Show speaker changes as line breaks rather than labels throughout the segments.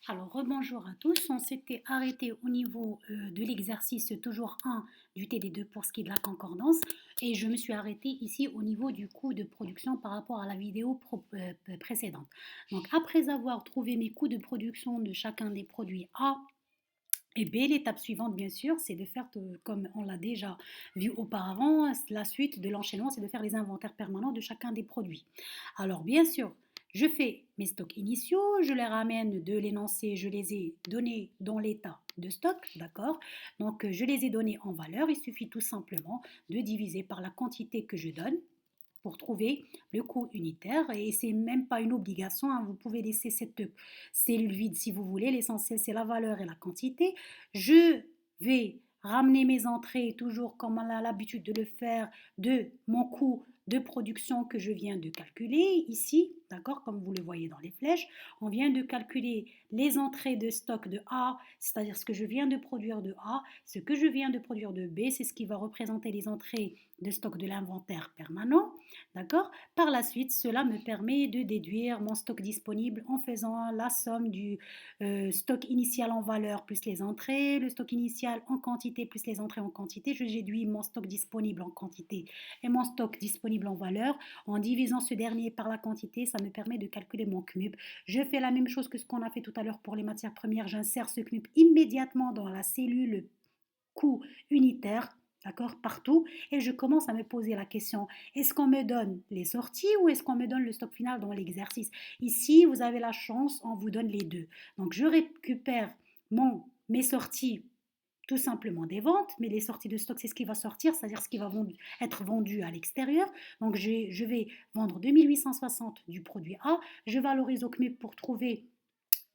Alors, rebonjour à tous. On s'était arrêté au niveau de l'exercice toujours 1 du TD2 pour ce qui est de la concordance et je me suis arrêtée ici au niveau du coût de production par rapport à la vidéo précédente. Donc, après avoir trouvé mes coûts de production de chacun des produits A et B, l'étape suivante, bien sûr, c'est de faire, comme on l'a déjà vu auparavant, la suite de l'enchaînement, c'est de faire les inventaires permanents de chacun des produits. Alors, bien sûr, je fais mes stocks initiaux, je les ramène de l'énoncé, je les ai donnés dans l'état de stock, d'accord. Donc, je les ai donnés en valeur, il suffit tout simplement de diviser par la quantité que je donne pour trouver le coût unitaire et c'est même pas une obligation, hein. Vous pouvez laisser cette cellule vide si vous voulez, l'essentiel c'est la valeur et la quantité. Je vais ramener mes entrées toujours comme on a l'habitude de le faire de mon coût de production que je viens de calculer ici, d'accord, comme vous le voyez dans les flèches. On vient de calculer les entrées de stock de A, c'est-à-dire ce que je viens de produire de A, ce que je viens de produire de B, c'est ce qui va représenter les entrées de stock de l'inventaire permanent. D'accord. Par la suite, cela me permet de déduire mon stock disponible en faisant la somme du stock initial en valeur plus les entrées, le stock initial en quantité plus les entrées en quantité. Je déduis mon stock disponible en quantité et mon stock disponible en valeur. En divisant ce dernier par la quantité, ça me permet de calculer mon CMUP. Je fais la même chose que ce qu'on a fait tout à l'heure pour les matières premières. J'insère ce CMUP immédiatement dans la cellule coût unitaire, d'accord, partout, et je commence à me poser la question, est-ce qu'on me donne les sorties ou est-ce qu'on me donne le stock final dans l'exercice? Ici, vous avez la chance, on vous donne les deux. Donc, je récupère mes sorties tout simplement des ventes, mais les sorties de stock, c'est ce qui va sortir, c'est-à-dire ce qui va être vendu à l'extérieur. Donc, je vais vendre 2860 du produit A, je valorise au CMUP pour trouver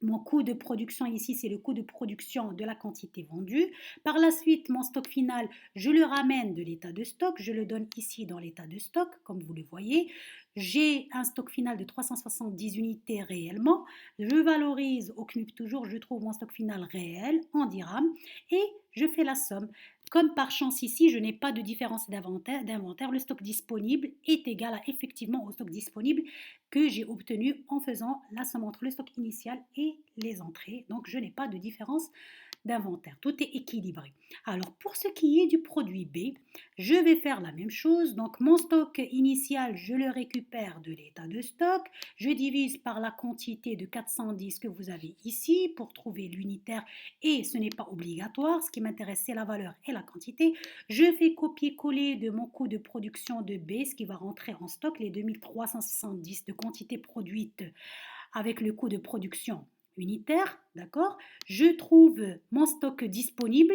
mon coût de production ici, c'est le coût de production de la quantité vendue. Par la suite, mon stock final, je le ramène de l'état de stock. Je le donne ici dans l'état de stock, comme vous le voyez. J'ai un stock final de 370 unités réellement. Je valorise au CMUP toujours, je trouve mon stock final réel en dirhams et je fais la somme. Comme par chance ici, je n'ai pas de différence d'inventaire. Le stock disponible est égal à effectivement au stock disponible que j'ai obtenu en faisant la somme entre le stock initial et les entrées. Donc, je n'ai pas de différence d'inventaire. Tout est équilibré. Alors, pour ce qui est du produit B, je vais faire la même chose. Donc, mon stock initial, je le récupère de l'état de stock. Je divise par la quantité de 410 que vous avez ici pour trouver l'unitaire et ce n'est pas obligatoire. Ce qui m'intéresse, c'est la valeur et la quantité. Je fais copier-coller de mon coût de production de B, ce qui va rentrer en stock, les 2370 de quantité produite avec le coût de production unitaire, d'accord. Je trouve mon stock disponible,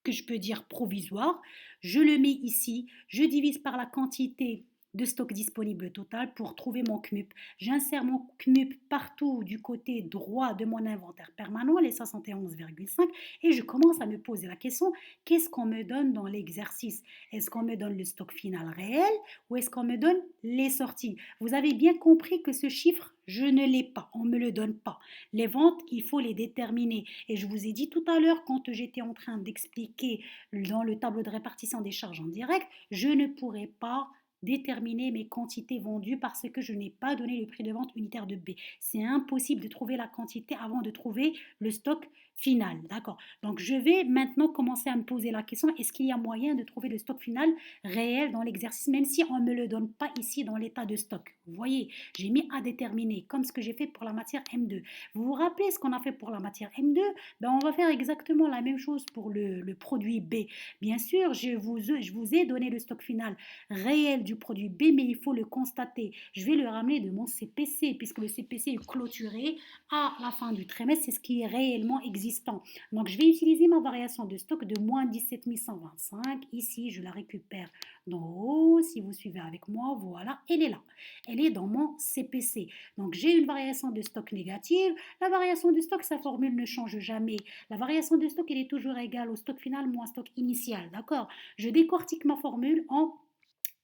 que je peux dire provisoire, je le mets ici, je divise par la quantité de stock disponible total pour trouver mon CMUP. J'insère mon CMUP partout du côté droit de mon inventaire permanent, les 71,5, et je commence à me poser la question, qu'est-ce qu'on me donne dans l'exercice? Est-ce qu'on me donne le stock final réel ou est-ce qu'on me donne les sorties? Vous avez bien compris que ce chiffre, je ne l'ai pas, on ne me le donne pas. Les ventes, il faut les déterminer. Et je vous ai dit tout à l'heure, quand j'étais en train d'expliquer dans le tableau de répartition des charges en direct, je ne pourrais pas déterminer mes quantités vendues parce que je n'ai pas donné le prix de vente unitaire de B. C'est impossible de trouver la quantité avant de trouver le stock final. D'accord. Donc je vais maintenant commencer à me poser la question, est-ce qu'il y a moyen de trouver le stock final réel dans l'exercice, même si on ne me le donne pas ici dans l'état de stock? Vous voyez, j'ai mis à déterminer, comme ce que j'ai fait pour la matière M2. Vous vous rappelez ce qu'on a fait pour la matière M2? Ben, on va faire exactement la même chose pour le produit B. Bien sûr, je vous ai donné le stock final réel du produit B, mais il faut le constater. Je vais le ramener de mon CPC, puisque le CPC est clôturé à la fin du trimestre, c'est ce qui est réellement existant. Donc, je vais utiliser ma variation de stock de moins 17 125. Ici, je la récupère d'en haut. Si vous suivez avec moi, voilà, elle est là. Elle est dans mon CPC. Donc, j'ai une variation de stock négative. La variation de stock, sa formule ne change jamais. La variation de stock, elle est toujours égale au stock final moins stock initial. D'accord? Je décortique ma formule en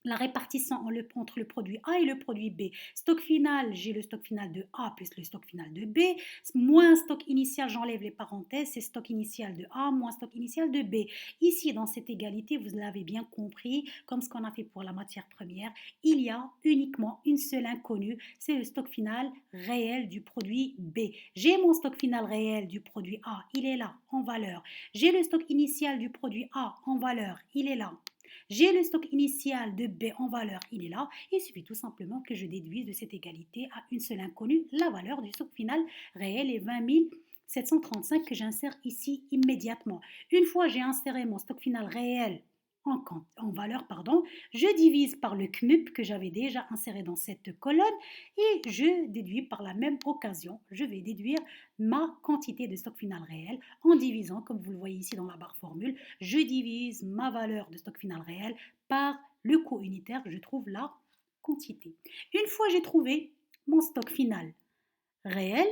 la répartition entre le produit A et le produit B. Stock final, j'ai le stock final de A plus le stock final de B, moins stock initial, j'enlève les parenthèses, c'est stock initial de A moins stock initial de B. Ici, dans cette égalité, vous l'avez bien compris, comme ce qu'on a fait pour la matière première, il y a uniquement une seule inconnue, c'est le stock final réel du produit B. J'ai mon stock final réel du produit A, il est là en valeur. J'ai le stock initial du produit A en valeur, il est là. J'ai le stock initial de B en valeur, il est là. Il suffit tout simplement que je déduise de cette égalité à une seule inconnue la valeur du stock final réel est 20 735 que j'insère ici immédiatement. Une fois j'ai inséré mon stock final réel en valeur, pardon, je divise par le CMUP que j'avais déjà inséré dans cette colonne et je déduis par la même occasion, je vais déduire ma quantité de stock final réel en divisant, comme vous le voyez ici dans la barre formule, je divise ma valeur de stock final réel par le coût unitaire, je trouve la quantité. Une fois j'ai trouvé mon stock final réel,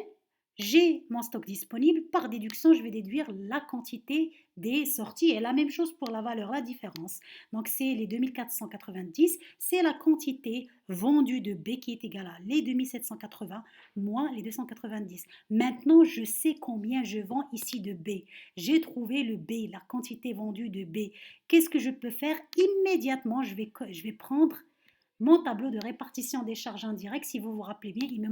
j'ai mon stock disponible, par déduction, je vais déduire la quantité des sorties et la même chose pour la valeur, la différence. Donc c'est les 2490, c'est la quantité vendue de B qui est égale à les 2780 moins les 290. Maintenant, je sais combien je vends ici de B. J'ai trouvé le B, la quantité vendue de B. Qu'est-ce que je peux faire? Immédiatement, je vais prendre mon tableau de répartition des charges indirectes. Si vous vous rappelez bien, il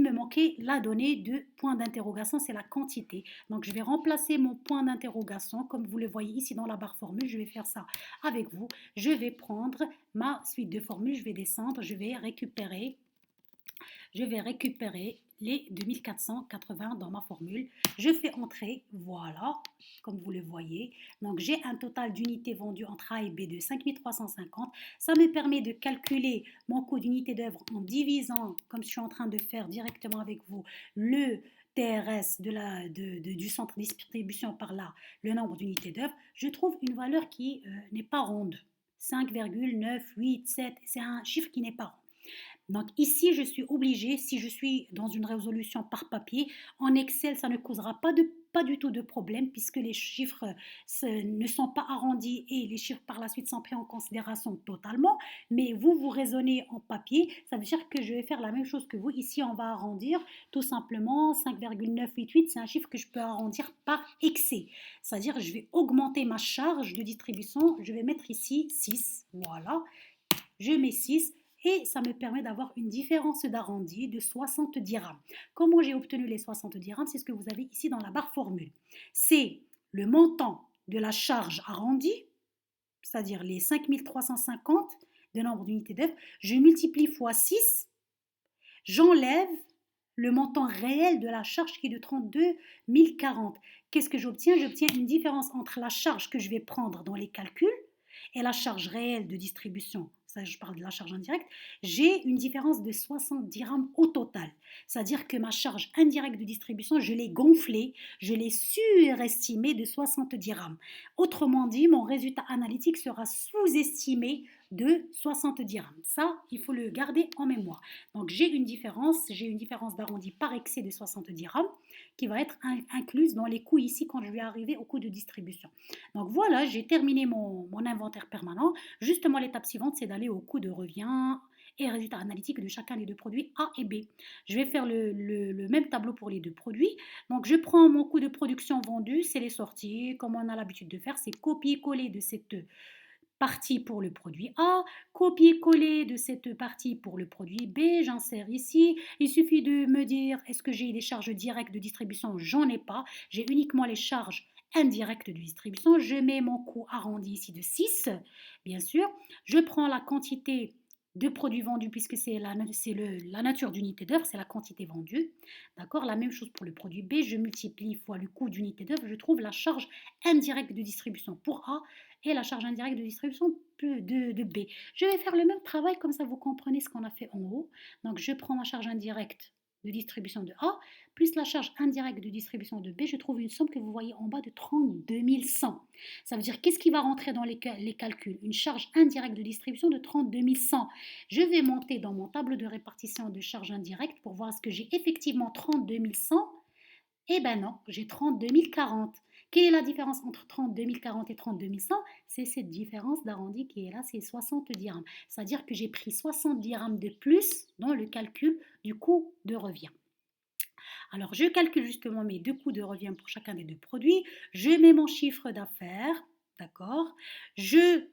me manquait la donnée de point d'interrogation, c'est la quantité. Donc je vais remplacer mon point d'interrogation, comme vous le voyez ici dans la barre formule, je vais faire ça avec vous. Je vais prendre ma suite de formules, je vais descendre, je vais récupérer les 2480 dans ma formule. Je fais entrer, voilà, comme vous le voyez. Donc j'ai un total d'unités vendues entre A et B de 5350. Ça me permet de calculer mon coût d'unité d'œuvre en divisant, comme je suis en train de faire directement avec vous, le TRS du centre de distribution par là, le nombre d'unités d'œuvre. Je trouve une valeur qui n'est pas ronde. 5,987, c'est un chiffre qui n'est pas rond. Donc ici, je suis obligée, si je suis dans une résolution par papier, en Excel, ça ne causera pas du tout de problème puisque les chiffres ne sont pas arrondis et les chiffres par la suite sont pris en considération totalement. Mais vous raisonnez en papier, ça veut dire que je vais faire la même chose que vous. Ici, on va arrondir tout simplement 5,988, c'est un chiffre que je peux arrondir par excès. C'est-à-dire je vais augmenter ma charge de distribution, je vais mettre ici 6, voilà, je mets 6 et ça me permet d'avoir une différence d'arrondi de 60 dirhams. Comment j'ai obtenu les 60 dirhams? C'est ce que vous avez ici dans la barre formule. C'est le montant de la charge arrondie, c'est-à-dire les 5350 de nombre d'unités d'œuvre, je multiplie fois 6, j'enlève le montant réel de la charge qui est de 32 040. Qu'est-ce que j'obtiens? J'obtiens une différence entre la charge que je vais prendre dans les calculs et la charge réelle de distribution, ça je parle de la charge indirecte, j'ai une différence de 60 dirhams au total. C'est-à-dire que ma charge indirecte de distribution, je l'ai gonflée, je l'ai surestimée de 60 dirhams. Autrement dit, mon résultat analytique sera sous-estimé de 60 dirhams. Ça, il faut le garder en mémoire. Donc j'ai une différence d'arrondi par excès de 60 dirhams qui va être incluse dans les coûts ici quand je vais arriver au coût de distribution. Donc voilà, j'ai terminé mon inventaire permanent. Justement, l'étape suivante, c'est d'aller au coût de revient et résultat analytique de chacun des deux produits A et B. Je vais faire le même tableau pour les deux produits. Donc je prends mon coût de production vendu, c'est les sorties, comme on a l'habitude de faire, c'est copier-coller de cette partie pour le produit A, copier-coller de cette partie pour le produit B, j'insère ici. Il suffit de me dire est-ce que j'ai des charges directes de distribution? J'en ai pas, j'ai uniquement les charges indirectes de distribution. Je mets mon coût arrondi ici de 6, bien sûr. Je prends la quantité de produits vendus puisque c'est la nature d'unité d'œuvre, c'est la quantité vendue. D'accord? La même chose pour le produit B, je multiplie fois le coût d'unité d'œuvre, je trouve la charge indirecte de distribution pour A et la charge indirecte de distribution de B. Je vais faire le même travail, comme ça vous comprenez ce qu'on a fait en haut. Donc je prends ma charge indirecte de distribution de A, plus la charge indirecte de distribution de B, je trouve une somme que vous voyez en bas de 32 100. Ça veut dire qu'est-ce qui va rentrer dans les calculs? Une charge indirecte de distribution de 32 100. Je vais monter dans mon tableau de répartition de charges indirectes pour voir ce que j'ai effectivement 32 100. Eh ben non, j'ai 32 040. Quelle est la différence entre 30 2040 et 30 2100? C'est cette différence d'arrondi qui est là, c'est 60 dirhams. C'est-à-dire que j'ai pris 60 dirhams de plus dans le calcul du coût de revient. Alors, je calcule justement mes deux coûts de revient pour chacun des deux produits. Je mets mon chiffre d'affaires, d'accord? Je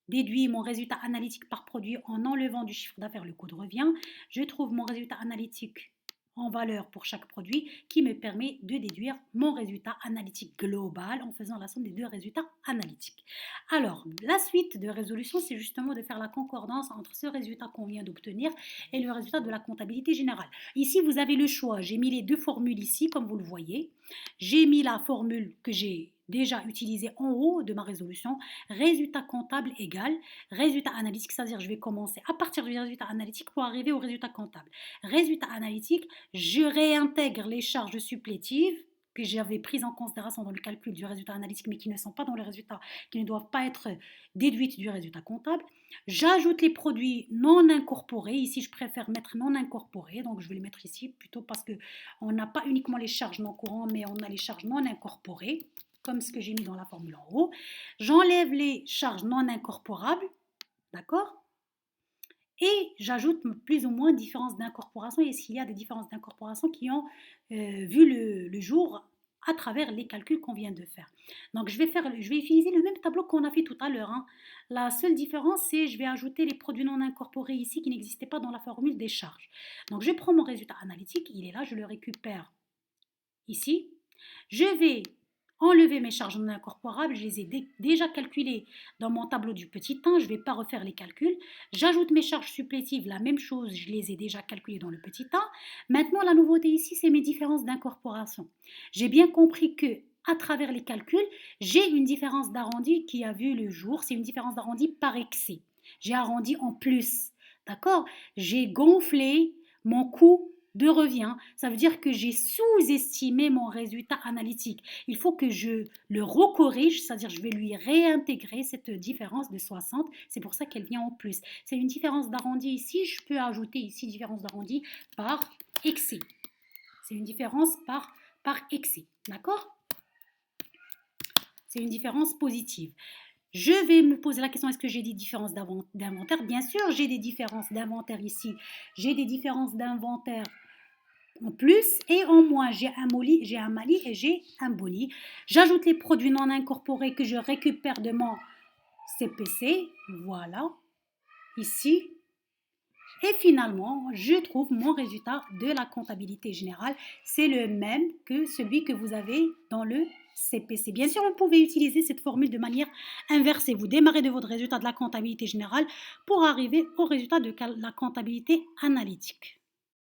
déduis mon résultat analytique par produit en enlevant du chiffre d'affaires le coût de revient. Je trouve mon résultat analytique en valeur pour chaque produit qui me permet de déduire mon résultat analytique global en faisant la somme des deux résultats analytiques. Alors, la suite de résolution, c'est justement de faire la concordance entre ce résultat qu'on vient d'obtenir et le résultat de la comptabilité générale. Ici, vous avez le choix. J'ai mis les deux formules ici, comme vous le voyez. J'ai mis la formule que j'ai déjà utilisée en haut de ma résolution. Résultat comptable égale résultat analytique, c'est-à-dire je vais commencer à partir du résultat analytique pour arriver au résultat comptable. Résultat analytique, je réintègre les charges supplétives que j'avais prises en considération dans le calcul du résultat analytique, mais qui ne sont pas dans le résultat, qui ne doivent pas être déduites du résultat comptable. J'ajoute les produits non incorporés. Ici, je préfère mettre non incorporés, donc je vais les mettre ici plutôt parce qu'on n'a pas uniquement les charges non courantes, mais on a les charges non incorporées, comme ce que j'ai mis dans la formule en haut. J'enlève les charges non incorporables, d'accord? Et j'ajoute plus ou moins différences d'incorporation et s'il y a des différences d'incorporation qui ont vu le jour à travers les calculs qu'on vient de faire. Donc je vais utiliser le même tableau qu'on a fait tout à l'heure, hein. La seule différence, c'est je vais ajouter les produits non incorporés ici qui n'existaient pas dans la formule des charges. Donc je prends mon résultat analytique, il est là, je le récupère ici. Je vais enlever mes charges non incorporables, je les ai déjà calculées dans mon tableau du petit 1, je ne vais pas refaire les calculs. J'ajoute mes charges supplétives, la même chose, je les ai déjà calculées dans le petit 1. Maintenant, la nouveauté ici, c'est mes différences d'incorporation. J'ai bien compris que à travers les calculs, j'ai une différence d'arrondi qui a vu le jour, c'est une différence d'arrondi par excès. J'ai arrondi en plus, d'accord? J'ai gonflé mon coût de revient, ça veut dire que j'ai sous-estimé mon résultat analytique. Il faut que je le recorrige, c'est-à-dire je vais lui réintégrer cette différence de 60. C'est pour ça qu'elle vient en plus. C'est une différence d'arrondi ici. Je peux ajouter ici différence d'arrondi par excès. C'est une différence par excès. D'accord? C'est une différence positive. Je vais me poser la question, est-ce que j'ai des différences d'inventaire? Bien sûr, j'ai des différences d'inventaire ici. J'ai des différences d'inventaire en plus et en moins. J'ai un Mali et j'ai un Boni. J'ajoute les produits non incorporés que je récupère de mon CPC. Voilà, ici. Et finalement, je trouve mon résultat de la comptabilité générale. C'est le même que celui que vous avez dans le CPC. Bien sûr, vous pouvez utiliser cette formule de manière inversée. Vous démarrez de votre résultat de la comptabilité générale pour arriver au résultat de la comptabilité analytique.